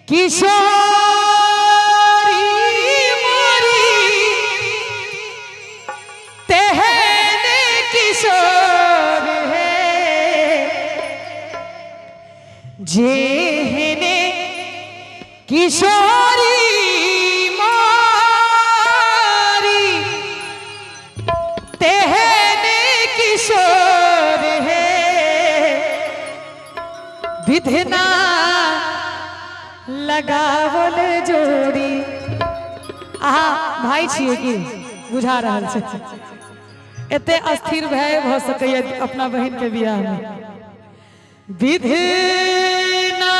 किशोरी मोरी तेहने किशोर है जेहने किशोरी मोरी तेहने किशोर है विधना लगावल जोड़ी भाई छिए कि बुझा रहा है एते अस्थिर भय भ सके अपना बहन के बियाह में विधना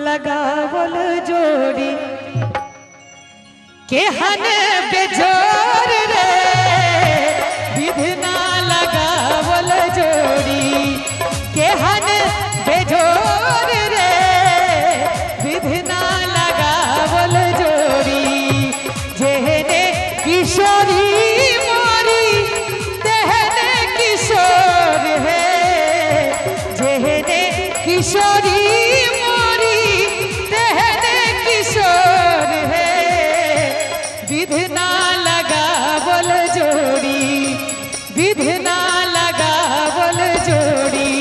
लगावल जोड़ी केहन बेजोर रे विधना लगावल जोड़ी केहन बेजोर रे विधना लगावल जोड़ी जेहने किशोरी मोरी तेहने किशोर है जेहने किशोरी मोरी तेहने किशोर है विधना लगावल जोड़ी विधना लगावल जोड़ी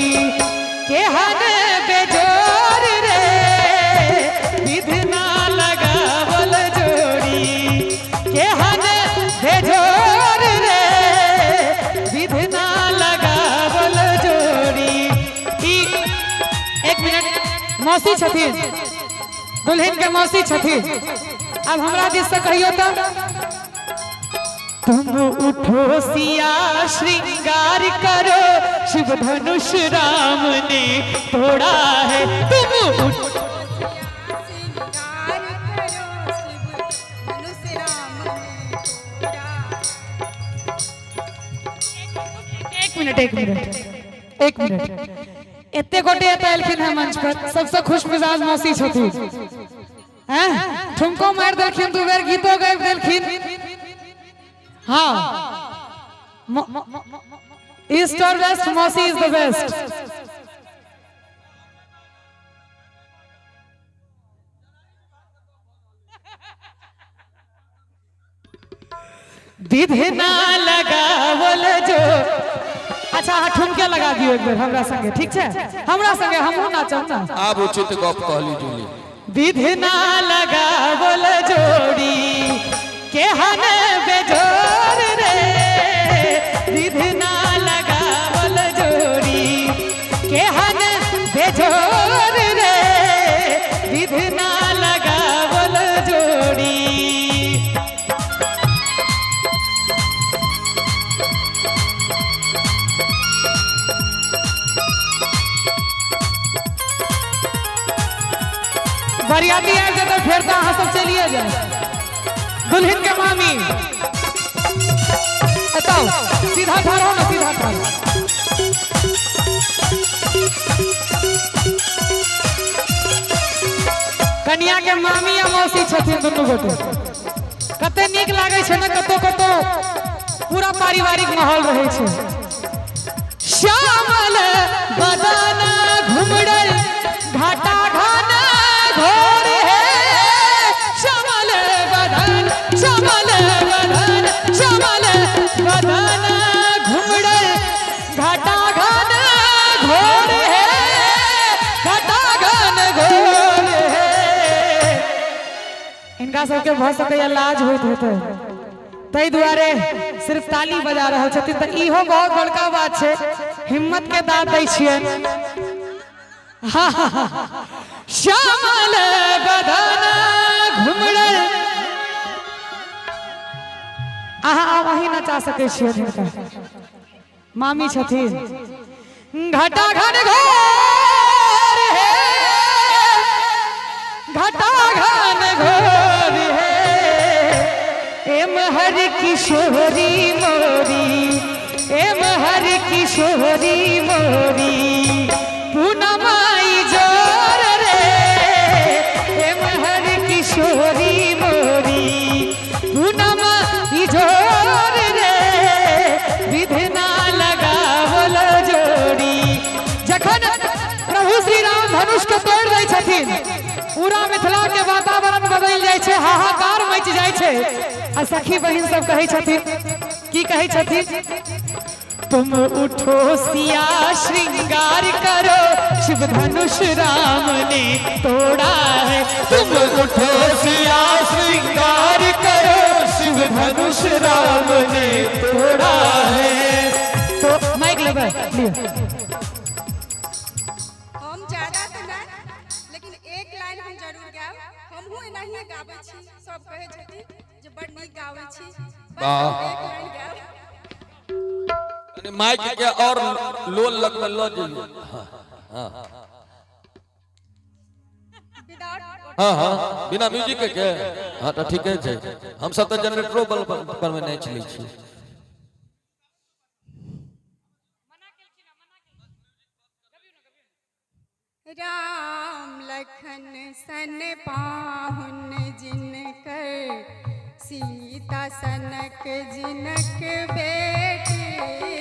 केहन बेजोर रे विधना लगावल जोड़ी केहन बेजोर रे विधना लगावल जोड़ी। एक मिनट मौसी छथिन दुल्हन के मौसी छथिन अब हमरा दिस से कहियो तो तुम उठो सिया श्रृंगार करो शिव धनुष राम ने तोड़ा है तुम उठो एक मिनट एते गोटे एलखिन है मंच पर सबसे खुश मिजाज मौसी छथिन हैं ठुमको मार देलखिन दू बेर गीतो गाबि देलखिन हाँ ईस्ट और वेस्ट मौसी इज द बेस्ट विधना लगावल जो अच्छा ठुमके लगा दियो एक बेर हमरा संगे ठीक छे हमरा संगे हमहु नाचब ना आब उचित गप कहली जुली विधना लगावल जोड़ी केहन बेजोर रे विधना लगावल जोड़ी केहन बेजोर रे विधना लगावल जोड़ी। बरियाती आबि जाए तो फिर तो अहाँ सब चलिए जाए दुल्हन के मामी बताओ सीधा ठहरो ना सीधा ठहरो कन्या के मामी या मौसी छथिन दुनू गोटे कते नीक लागे छै ना कतो कतो पूरा पारिवारिक माहौल रहे छै श्यामल बदन घुमड़ल घाटा घाना घोर है श्यामल बदन श्यामल बदन श्यामल बदन घुमड़ल घाटा घान घोर है घाटा घान घोर है इनका सबके भ सकैया लाज होइत हेतै तै दुआरे सिर्फ ताली बजा रहल छथिन त इहो बहुत बड़का बात छै हिम्मत के दाद दै छियै श्यामल बदन घुमड़ल अहाँ वही नचा सकै छियै हिनका मामी छथिन घटा घन घोर है घटा घन घोर है एम हर किशोरी मोरी एम हर किशोरी मोरी पूनमाई जोर रे एम हर किशोरी मोरी पूनमाई जोर रे विधना लगावल जोड़ी जखन प्रभु श्री राम धनुष के तोड़ दै छथिन पूरा मिथिला के वातावरण बदल जाय छै हाहाकार मच जाय छै आ सखी बहिन सब कहै छथिन की कहै छथिन तुम उठो सिया श्रृंगार करो शिव धनुष राम ने तोड़ा है तुम उठो सिया श्रृंगार करो शिव धनुष राम ने तोड़ा है तो माइक लेबे लियो हम ज्यादा तो ना लेकिन एक लाइन हम जरूर गाब हमहू एनाहिए गाबै छी सब कहै छथिन जे बड़ नीक गाबै छी बस हम एक लाइन गाब माइक के और लोल लगल लो जइयो हां हां हां बिना म्यूजिक के हां तो ठीक है छै हम सब तो जनरेटरो पर में नहीं चलै छी राम लखन सन पाहुन जिनकर सीता सनक जिनक बेटी